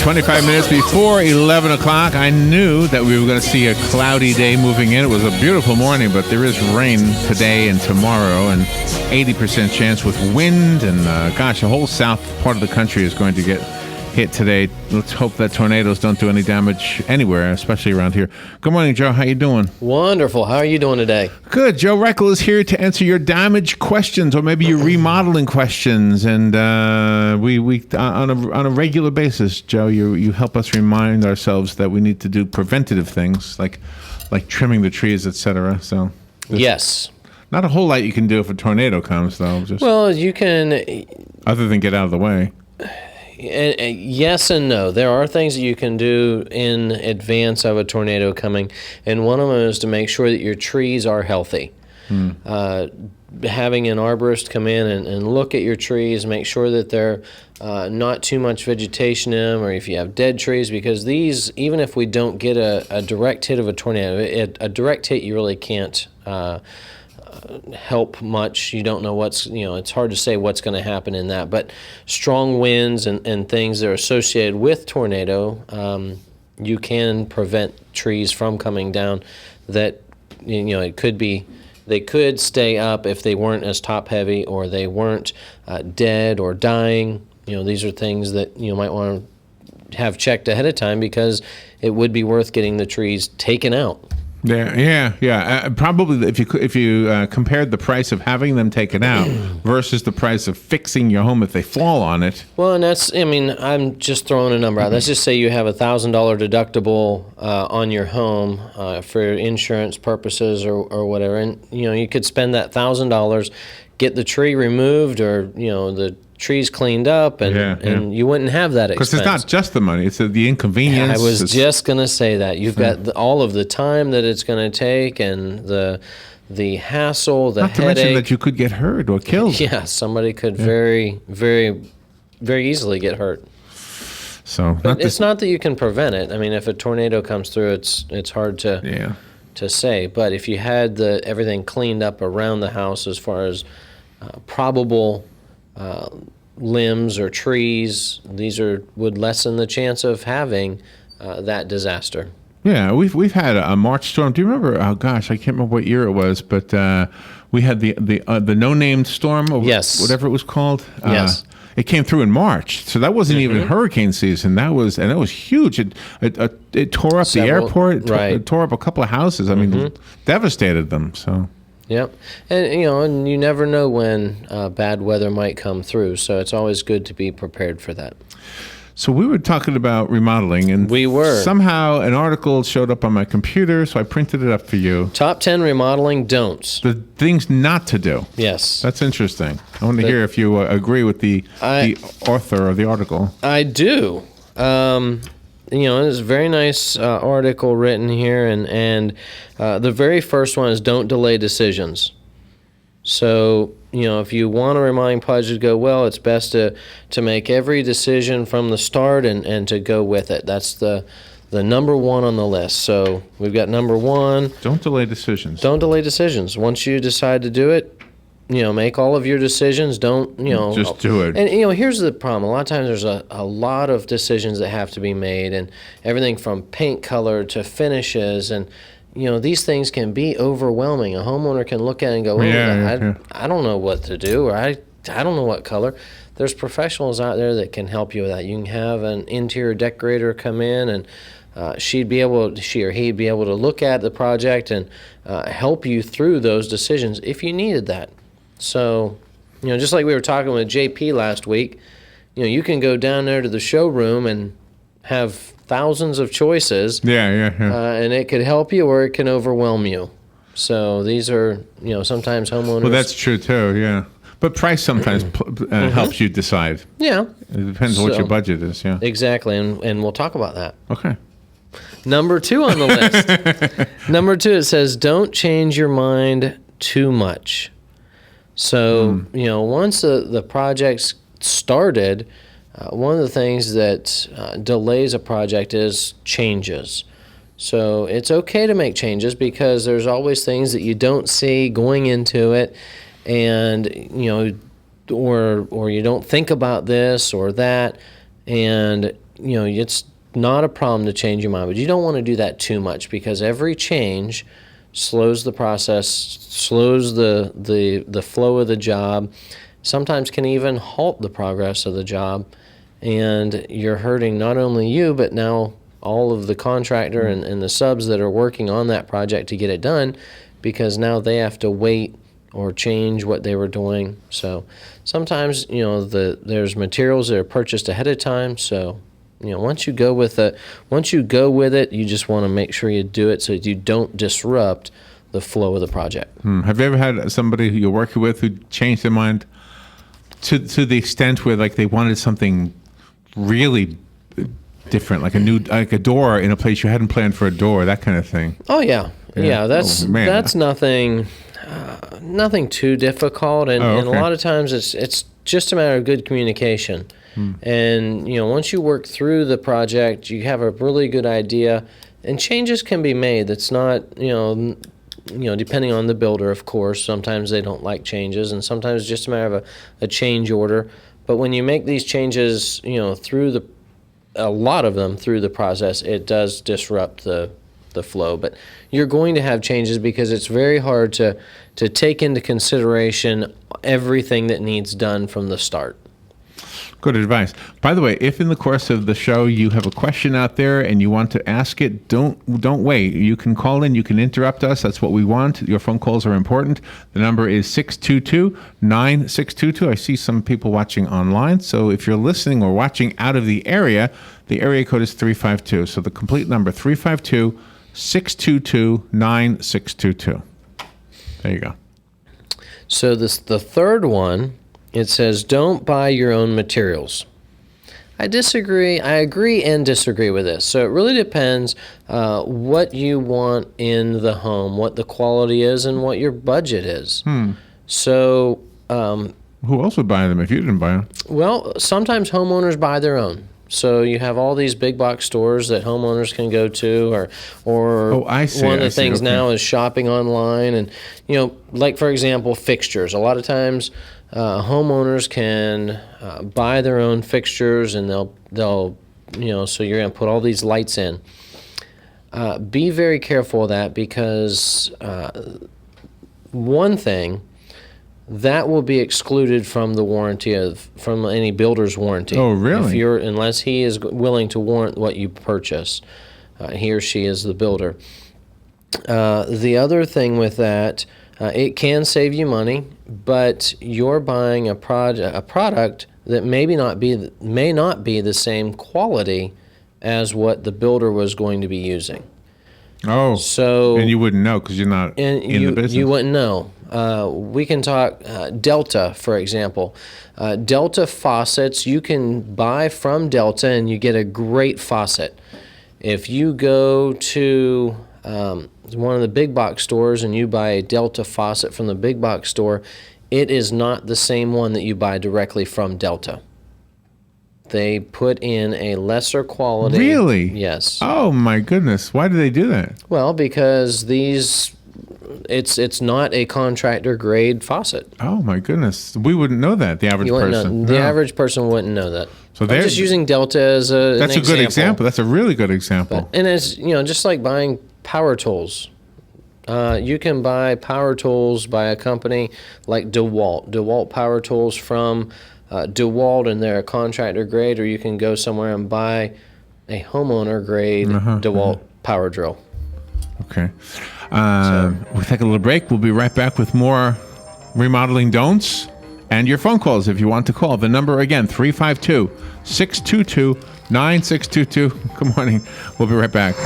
25 minutes before 11 o'clock. I knew that we were going to see a cloudy day moving in. It was a beautiful morning, but there is rain today and tomorrow, and 80% chance with wind. And gosh, the whole south part of the country is going to get hit today. Let's hope that tornadoes don't do any damage anywhere, especially around here. Good morning, Joe. How you doing? Wonderful. How are you doing today? Good. Joe Reichel is here to answer your damage questions, or maybe your remodeling questions. And we on a regular basis, Joe, you help us remind ourselves that we need to do preventative things like trimming the trees, etc. So yes. Not a whole lot you can do if a tornado comes, though. Well, you can, other than get out of the way. Yes and no. There are things that you can do in advance of a tornado coming, and one of them is to make sure that your trees are healthy. Having an arborist come in and look at your trees, make sure that they're not too much vegetation in them, or if you have dead trees, because these, even if we don't get a direct hit of a tornado, a direct hit you really can't help much. You don't know it's hard to say what's going to happen in that, but strong winds and things that are associated with tornado, you can prevent trees from coming down. That, it could be, they could stay up if they weren't as top heavy, or they weren't dead or dying. These are things that you might want to have checked ahead of time, because it would be worth getting the trees taken out. Yeah. Probably if you compared the price of having them taken out versus the price of fixing your home if they fall on it. Well, and I'm just throwing a number out. Let's just say you have a $1,000 deductible on your home for insurance purposes or whatever, and you could spend that $1,000, get the tree removed, or the trees cleaned up, and you wouldn't have that expense. Because it's not just the money, it's the inconvenience. I was just going to say that. You've got all of the time that it's going to take, and the hassle, the headache. Not to mention that you could get hurt or killed. Yeah, somebody could very, very, very easily get hurt. So, it's not that you can prevent it. I mean, if a tornado comes through, it's hard to say. But if you had everything cleaned up around the house as far as probable limbs or trees, would lessen the chance of having that disaster. Yeah, we've had a March storm. Do you remember? Oh gosh, I can't remember what year it was, but we had the no-named storm, or whatever it was called. Yes. It came through in March, so that wasn't even hurricane season. It was huge. It tore up the airport. It tore up a couple of houses. I mean, devastated them. So. Yep, and you never know when bad weather might come through, so it's always good to be prepared for that. So we were talking about remodeling, and we were. Somehow an article showed up on my computer, so I printed it up for you. Top 10 remodeling don'ts. The things not to do. Yes. That's interesting. I want to hear if you agree with the author of the article. I do. It's a very nice article written here, and the very first one is don't delay decisions. So, if you want a remodeling project to go well, it's best to make every decision from the start and to go with it. That's the number one on the list. So we've got number one. Don't delay decisions. Don't delay decisions. Once you decide to do it, make all of your decisions. Don't, just do it. And, here's the problem. A lot of times there's a lot of decisions that have to be made, and everything from paint color to finishes. And, these things can be overwhelming. A homeowner can look at it and go, I don't know what to do, or I don't know what color. There's professionals out there that can help you with that. You can have an interior decorator come in, and she or he'd be able to look at the project and help you through those decisions if you needed that. So, just like we were talking with JP last week, you can go down there to the showroom and have thousands of choices. And it could help you or it can overwhelm you. So these are, sometimes homeowners. Well, that's true too, yeah. But price sometimes helps you decide. Yeah. It depends on what your budget is, yeah. Exactly, and we'll talk about that. Okay. Number 2 on the list. Number 2, it says, don't change your mind too much. So, once the project's started, one of the things that delays a project is changes. So it's okay to make changes, because there's always things that you don't see going into it, and or you don't think about this or that, and it's not a problem to change your mind, but you don't want to do that too much, because every change slows the process, slows the flow of the job, sometimes can even halt the progress of the job, and you're hurting not only you, but now all of the contractor and the subs that are working on that project to get it done, because now they have to wait or change what they were doing. So sometimes, there's materials that are purchased ahead of time, so once you go with it, you just want to make sure you do it so that you don't disrupt the flow of the project. Have you ever had somebody who you're working with who changed their mind to the extent where like they wanted something really different, like a door in a place you hadn't planned for a door, that kind of thing? Oh yeah. That's nothing too difficult, and a lot of times it's just a matter of good communication. And once you work through the project, you have a really good idea, and changes can be made. That's not depending on the builder, of course. Sometimes they don't like changes, and sometimes it's just a matter of a change order. But when you make these changes, through a lot of them through the process, it does disrupt the flow. But you're going to have changes because it's very hard to take into consideration everything that needs done from the start. Good advice. By the way, if in the course of the show you have a question out there and you want to ask it, don't wait. You can call in. You can interrupt us. That's what we want. Your phone calls are important. The number is 622-9622. I see some people watching online. So if you're listening or watching out of the area code is 352. So the complete number, 352-622-9622. There you go. So the third one, it says, don't buy your own materials. I disagree. I agree and disagree with this. So it really depends what you want in the home, what the quality is, and what your budget is. So who else would buy them if you didn't buy them? Well, sometimes homeowners buy their own. So you have all these big box stores that homeowners can go to, or I see, one of the things now is shopping online, and like for example, fixtures. A lot of times, homeowners can buy their own fixtures, and they'll so you're going to put all these lights in. Be very careful of that, because one thing, that will be excluded from the warranty from any builder's warranty. Oh, really? Unless he is willing to warrant what you purchase, he or she is the builder. The other thing with that, it can save you money, but you're buying a product that may not be the same quality as what the builder was going to be using. Oh, so and you wouldn't know because you're not in the business. You wouldn't know. We can talk Delta, for example. Delta faucets, you can buy from Delta and you get a great faucet. If you go to one of the big box stores and you buy a Delta faucet from the big box store, it is not the same one that you buy directly from Delta. They put in a lesser quality. Really? Yes. Oh my goodness! Why do they do that? Well, because it's not a contractor grade faucet. Oh my goodness! We wouldn't know that. The average person. The average person wouldn't know that. So I'm just using Delta as that's a good example. That's a really good example. And it's just like buying power tools. You can buy power tools by a company like DeWalt power tools from DeWalt, and they're a contractor grade, or you can go somewhere and buy a homeowner grade DeWalt power drill. Okay. We'll take a little break. We'll be right back with more remodeling don'ts and your phone calls if you want to call. The number again, 352-622-9622. Good morning. We'll be right back.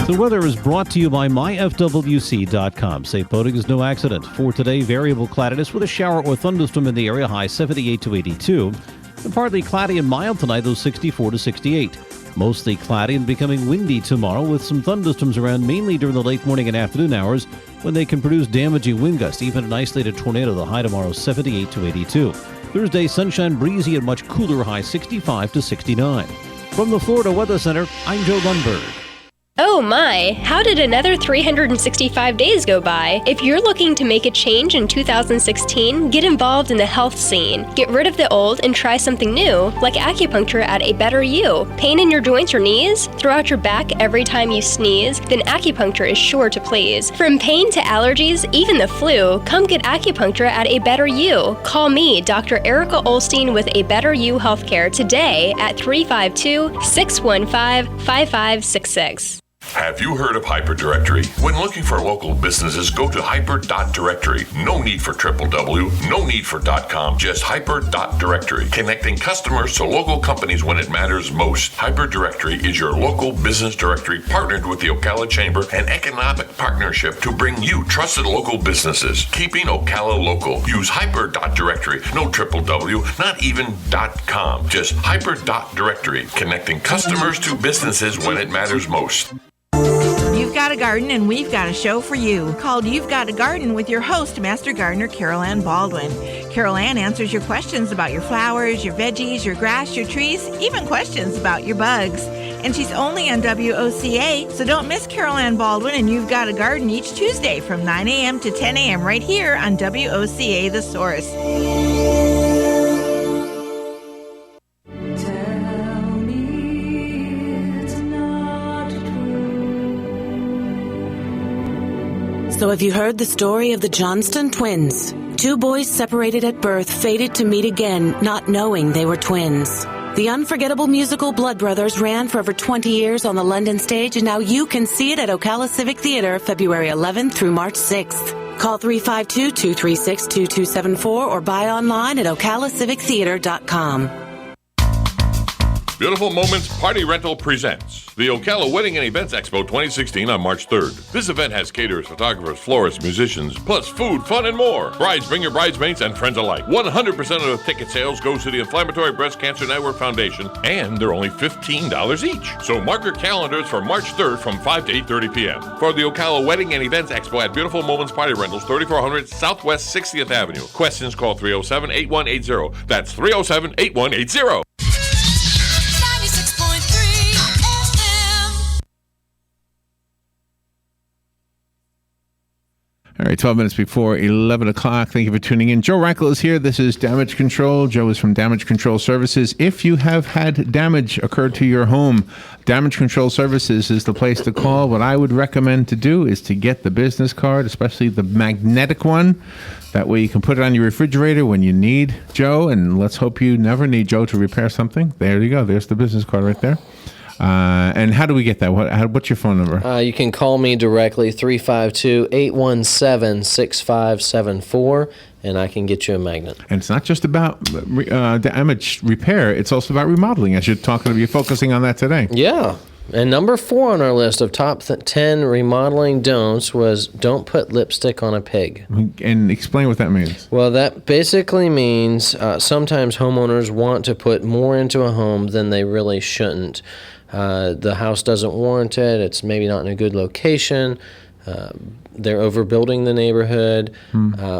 The weather is brought to you by myfwc.com. Safe boating is no accident. For today, variable cloudiness with a shower or thunderstorm in the area, high 78 to 82. And partly cloudy and mild tonight, those 64 to 68. Mostly cloudy and becoming windy tomorrow with some thunderstorms around mainly during the late morning and afternoon hours. when they can produce damaging wind gusts, even an isolated tornado. The high tomorrow 78 to 82. Thursday, sunshine, breezy, and much cooler, high 65 to 69. From the Florida Weather Center, I'm Joe Lundberg. Oh my, how did another 365 days go by? If you're looking to make a change in 2016, get involved in the health scene. Get rid of the old and try something new, like acupuncture at A Better You. Pain in your joints or knees? Throw out your back every time you sneeze? Then acupuncture is sure to please. From pain to allergies, even the flu, come get acupuncture at A Better You. Call me, Dr. Erica Olstein with A Better You Healthcare today at 352-615-5566. Have you heard of Hyperdirectory? When looking for local businesses, go to hyper.directory. No need for www, no need for .com, just hyper.directory. Connecting customers to local companies when it matters most. Hyperdirectory is your local business directory partnered with the Ocala Chamber and Economic Partnership to bring you trusted local businesses. Keeping Ocala local. Use hyper.directory. No www, not even .com, just hyper.directory. Connecting customers to businesses when it matters most. You've got a garden and we've got a show for you called You've Got a Garden with your host, Master Gardener Carol Ann Baldwin. Carol Ann answers your questions about your flowers, your veggies, your grass, your trees, even questions about your bugs. And she's only on WOCA, so don't miss Carol Ann Baldwin and You've Got a Garden each Tuesday from 9 a.m. to 10 a.m. right here on WOCA The Source. So have you heard the story of the Johnston twins? Two boys separated at birth, fated to meet again, not knowing they were twins. The unforgettable musical Blood Brothers ran for over 20 years on the London stage, and now you can see it at Ocala Civic Theater February 11th through March 6th. Call 352-236-2274 or buy online at ocalacivictheater.com. Beautiful Moments Party Rental presents the Ocala Wedding and Events Expo 2016 on March 3rd. This event has caterers, photographers, florists, musicians, plus food, fun, and more. Brides, bring your bridesmaids and friends alike. 100% of the ticket sales goes to the Inflammatory Breast Cancer Network Foundation, and they're only $15 each. So mark your calendars for March 3rd from 5 to 8:30 p.m. for the Ocala Wedding and Events Expo at Beautiful Moments Party Rentals, 3400 Southwest 60th Avenue. Questions, call 307-8180. That's 307-8180. All right, 12 minutes before 11 o'clock. Thank you for tuning in. Joe Reichel is here. This is Damage Control. Joe is from Damage Control Services. If you have had damage occur to your home, Damage Control Services is the place to call. What I would recommend to do is to get the business card, especially the magnetic one. That way you can put it on your refrigerator when you need Joe, and let's hope you never need Joe to repair something. There you go. There's the business card right there. And how do we get that? What's your phone number? You can call me directly, 352-817-6574, and I can get you a magnet. And it's not just about damage repair. It's also about remodeling, as you're focusing on that today. Yeah. And number 4 on our list of top 10 remodeling don'ts was don't put lipstick on a pig. And explain what that means. Well, that basically means sometimes homeowners want to put more into a home than they really shouldn't. The house doesn't warrant it. It's maybe not in a good location. They're overbuilding the neighborhood.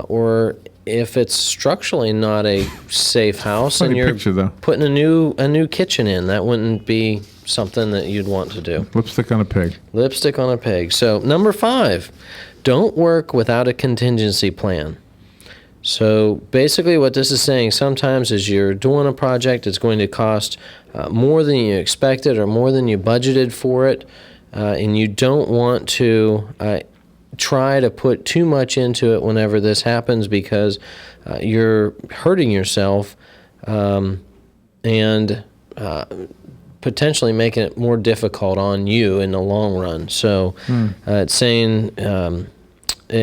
Or if it's structurally not a safe house and you're putting a new kitchen in, that wouldn't be something that you'd want to do. Lipstick on a pig. Lipstick on a pig. So number 5, don't work without a contingency plan. So basically what this is saying sometimes is you're doing a project, it's going to cost more than you expected or more than you budgeted for it, and you don't want to try to put too much into it whenever this happens because you're hurting yourself and potentially making it more difficult on you in the long run. So it's saying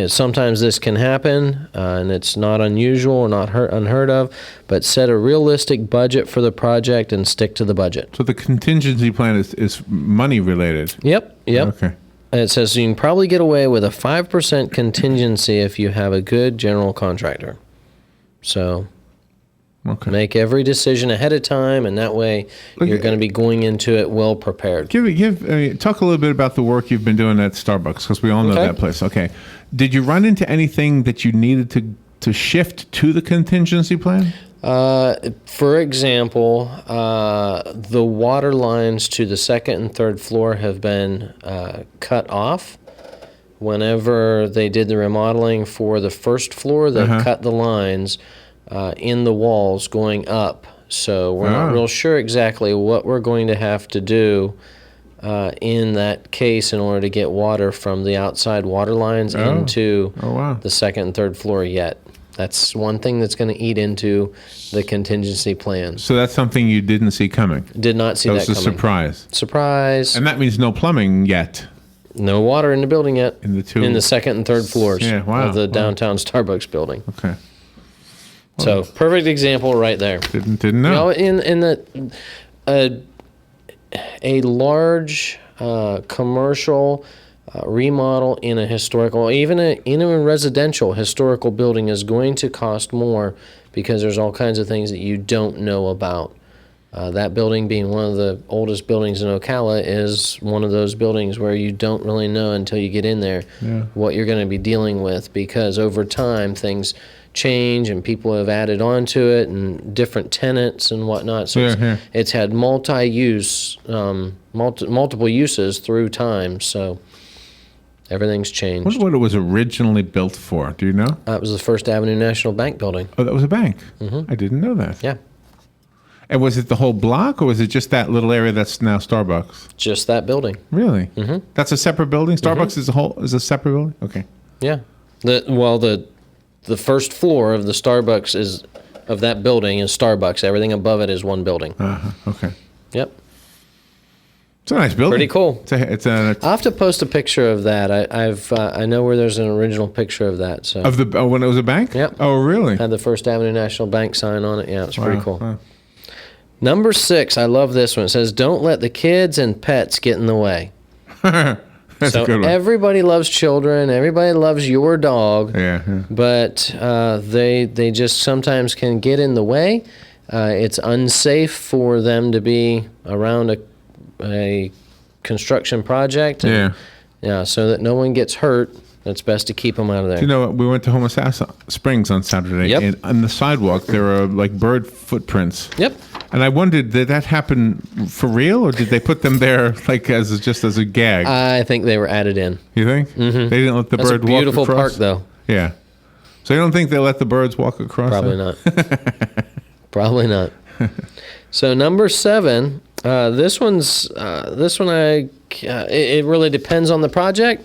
sometimes this can happen, and it's not unusual or not unheard of, but set a realistic budget for the project and stick to the budget. So the contingency plan is money related? Yep. Okay. And it says you can probably get away with a 5% contingency if you have a good general contractor. So Okay. Make every decision ahead of time, and that way you're going to be going into it well prepared. Talk a little bit about the work you've been doing at Starbucks, because we all know that place. Okay. Did you run into anything that you needed to shift to the contingency plan? For example, the water lines to the second and third floor have been cut off. Whenever they did the remodeling for the first floor, they cut the lines in the walls going up. So we're not real sure exactly what we're going to have to do in that case in order to get water from the outside water lines into the second and third floor yet. That's one thing that's going to eat into the contingency plan. So that's something you didn't see coming? Did not see that coming. That was a surprise. Surprise. And that means no plumbing yet? No water in the building yet. In the second and third floors of the downtown Starbucks building. Okay. So perfect example right there. Didn't know. A large commercial remodel in a historical, even in a residential historical building is going to cost more because there's all kinds of things that you don't know about. That building, being one of the oldest buildings in Ocala, is one of those buildings where you don't really know until you get in there what you're going to be dealing with, because over time things change and people have added on to it and different tenants and whatnot. So it's had multiple uses through time. So everything's changed. What it was originally built for? Do you know? It was the First Avenue National Bank building. Oh, that was a bank? I didn't know that. Yeah. And was it the whole block, or was it just that little area that's now Starbucks? Just that building. Really? Mm-hmm. That's a separate building? Starbucks is a separate building? Okay. Yeah. The first floor of the Starbucks of that building is Starbucks. Everything above it is one building. Okay. Yep. It's a nice building. Pretty cool. I'll have to post a picture of that. I know where there's an original picture of that. So when it was a bank? Yep. Oh, really? Had the First Avenue National Bank sign on it. Yeah, it's pretty cool. Wow. Number 6, I love this one. It says, "Don't let the kids and pets get in the way." That's a good one. Everybody loves children. Everybody loves your dog. Yeah. But they just sometimes can get in the way. It's unsafe for them to be around a construction project. Yeah, so that no one gets hurt. It's best to keep them out of there. You know, we went to Homosassa Springs on Saturday, and on the sidewalk there are like bird footprints. Yep. And I wondered, did that happen for real, or did they put them there like as a gag? I think they were added in. You think? Mm-hmm. They didn't let the bird walk across? That's a beautiful park, though. Yeah. So you don't think they let the birds walk across? Probably not. Probably not. So number 7, this one it really depends on the project,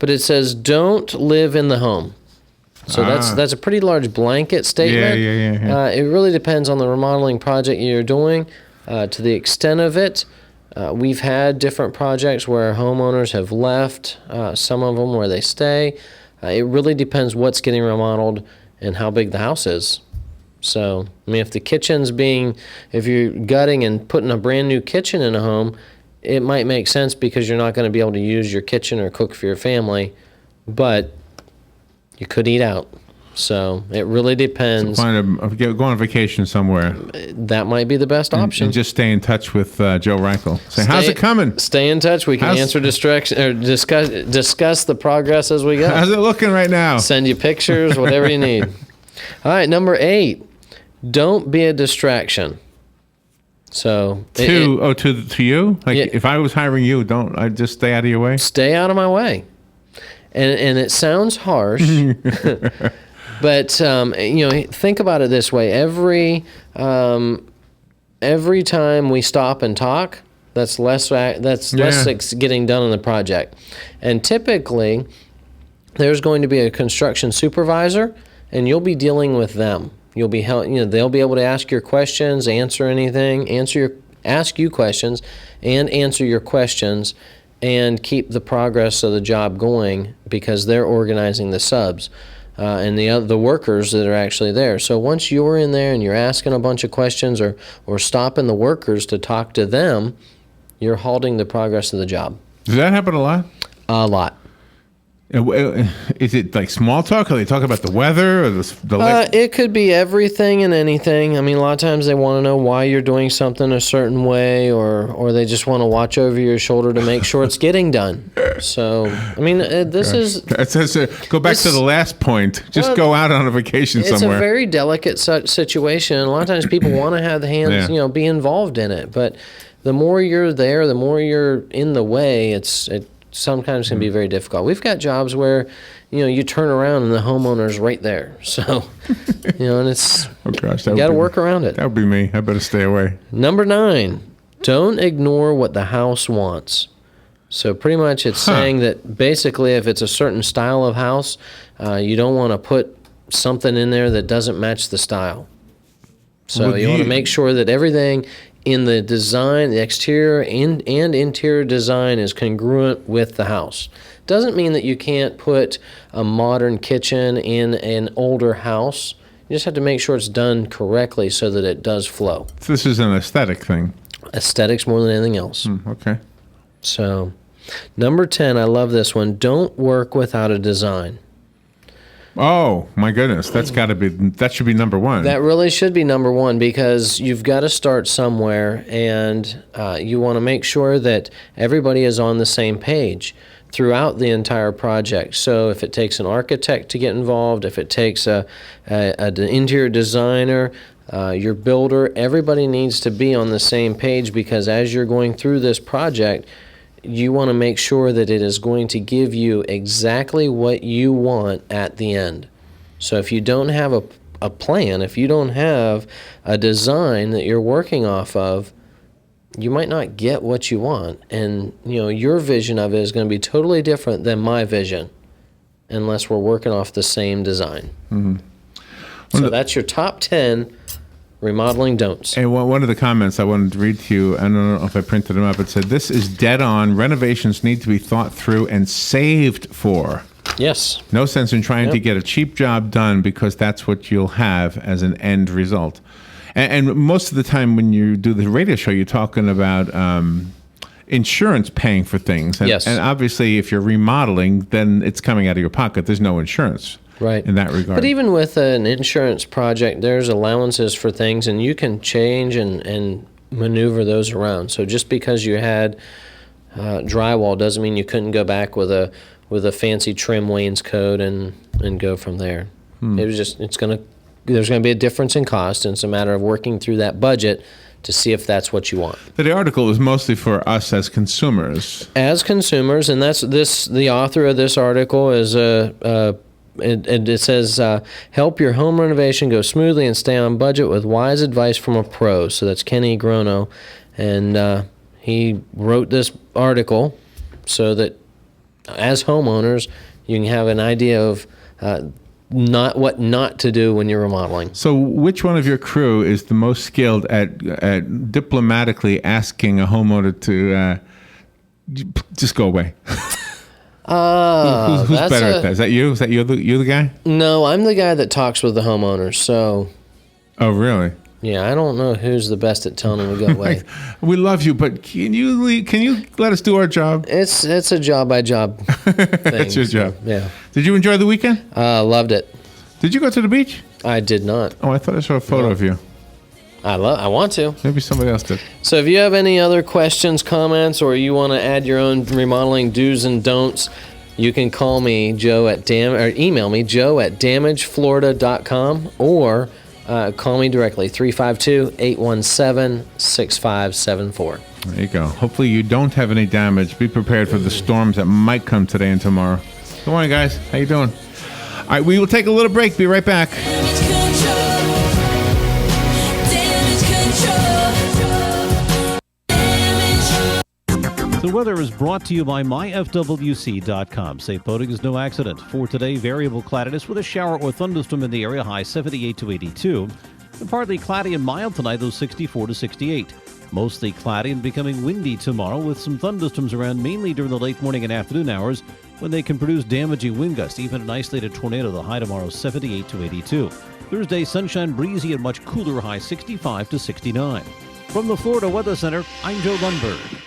but it says don't live in the home. So that's a pretty large blanket statement. Yeah. It really depends on the remodeling project you're doing. To the extent of it, we've had different projects where homeowners have left, some of them where they stay. It really depends what's getting remodeled and how big the house is. So, I mean, if you're gutting and putting a brand new kitchen in a home, it might make sense because you're not going to be able to use your kitchen or cook for your family, but you could eat out. So it really depends. So go on vacation somewhere. That might be the best option. And just stay in touch with Joe Reichel. How's it coming? Stay in touch. We can answer distraction or discuss the progress as we go. How's it looking right now? Send you pictures, whatever you need. All right, number 8. Don't be a distraction. So to you? Like if I was hiring you, I'd just stay out of your way? Stay out of my way. And it sounds harsh, but think about it this way: every time we stop and talk, that's less getting done on the project. And typically, there's going to be a construction supervisor, and you'll be dealing with them. You'll be they'll be able to ask your questions, ask you questions, and answer your questions, and keep the progress of the job going because they're organizing the subs and the workers that are actually there. So once you're in there and you're asking a bunch of questions or stopping the workers to talk to them, you're halting the progress of the job. Does that happen a lot? A lot. Is it like small talk? Are they talking about the weather or the It could be everything and anything. I mean, a lot of times they want to know why you're doing something a certain way, or they just want to watch over your shoulder to make sure it's getting done. So, I mean, this is... Go back to the last point. Just go out on a vacation somewhere. It's a very delicate situation. And a lot of times people want to have the hands, be involved in it. But the more you're there, the more you're in the way, it sometimes can be very difficult. We've got jobs where, you turn around and the homeowner's right there. So, and it's, oh gosh, you got to work around it. That would be me. I better stay away. Number 9, don't ignore what the house wants. So pretty much it's saying that basically if it's a certain style of house, you don't want to put something in there that doesn't match the style. So you want to make sure that everything in the design, the exterior and interior design is congruent with the house. Doesn't mean that you can't put a modern kitchen in an older house. You just have to make sure it's done correctly so that it does flow. So this is an aesthetic thing. Aesthetics more than anything else. Okay. So, number 10, I love this one. Don't work without a design. Oh, my goodness. That should be number 1. That really should be number 1 because you've got to start somewhere and you want to make sure that everybody is on the same page throughout the entire project. So if it takes an architect to get involved, if it takes an interior designer, your builder, everybody needs to be on the same page because as you're going through this project, you want to make sure that it is going to give you exactly what you want at the end. So if you don't have a plan, if you don't have a design that you're working off of, you might not get what you want. And, your vision of it is going to be totally different than my vision unless we're working off the same design. Mm-hmm. So that's your top 10 remodeling don'ts. And one of the comments I wanted to read to you, I don't know if I printed them up, it said, this is dead on. Renovations need to be thought through and saved for. Yes. No sense in trying to get a cheap job done because that's what you'll have as an end result. And most of the time when you do the radio show, you're talking about insurance paying for things. And, yes. And obviously, if you're remodeling, then it's coming out of your pocket. There's no insurance. Right. In that regard. But even with an insurance project, there's allowances for things, and you can change and maneuver those around. So just because you had drywall doesn't mean you couldn't go back with a fancy trim wainscot and go from there. It was just there's gonna be a difference in cost, and it's a matter of working through that budget to see if that's what you want. The article is mostly for us as consumers. As consumers, and the author of this article is It says, help your home renovation go smoothly and stay on budget with wise advice from a pro. So that's Kenny Grono. And he wrote this article so that as homeowners, you can have an idea of what not to do when you're remodeling. So which one of your crew is the most skilled at diplomatically asking a homeowner to just go away? Who's better at that? Is that you? Is that you the guy? No, I'm the guy that talks with the homeowners. So. Oh, really? Yeah, I don't know who's the best at telling them to go away. We love you, but can you let us do our job? It's a job by job thing. That's your job. Yeah. Did you enjoy the weekend? Loved it. Did you go to the beach? I did not. Oh, I thought I saw a photo of you. I want to. Maybe somebody else did. So if you have any other questions, comments, or you want to add your own remodeling do's and don'ts, you can call me, or email me, joe@damageflorida.com, or call me directly, 352-817-6574. There you go. Hopefully you don't have any damage. Be prepared for the storms that might come today and tomorrow. Good morning, guys. How you doing? All right, we will take a little break. Be right back. The weather is brought to you by myfwc.com. Safe boating is no accident. For today, variable cloudiness with a shower or thunderstorm in the area, high 78 to 82. And partly cloudy and mild tonight, low 64 to 68. Mostly cloudy and becoming windy tomorrow with some thunderstorms around mainly during the late morning and afternoon hours when they can produce damaging wind gusts, even an isolated tornado. The high tomorrow 78 to 82. Thursday, sunshine, breezy and much cooler, high 65 to 69. From the Florida Weather Center, I'm Joe Lundberg.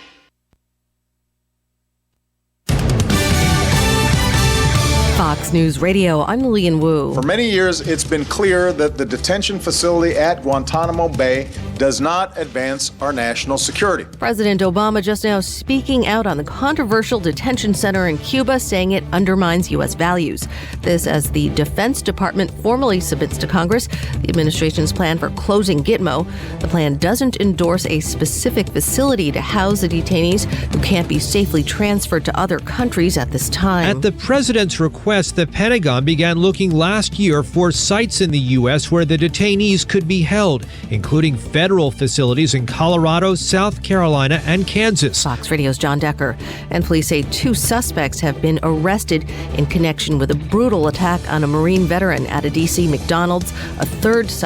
Fox News Radio, I'm Lillian Wu. For many years, it's been clear that the detention facility at Guantanamo Bay does not advance our national security. President Obama just now speaking out on the controversial detention center in Cuba, saying it undermines U.S. values. This as the Defense Department formally submits to Congress the administration's plan for closing Gitmo. The plan doesn't endorse a specific facility to house the detainees who can't be safely transferred to other countries at this time. At the president's request, the Pentagon began looking last year for sites in the U.S. where the detainees could be held, including federal facilities in Colorado, South Carolina, and Kansas. Fox Radio's John Decker. And police say 2 suspects have been arrested in connection with a brutal attack on a Marine veteran at a D.C. McDonald's. A third suspect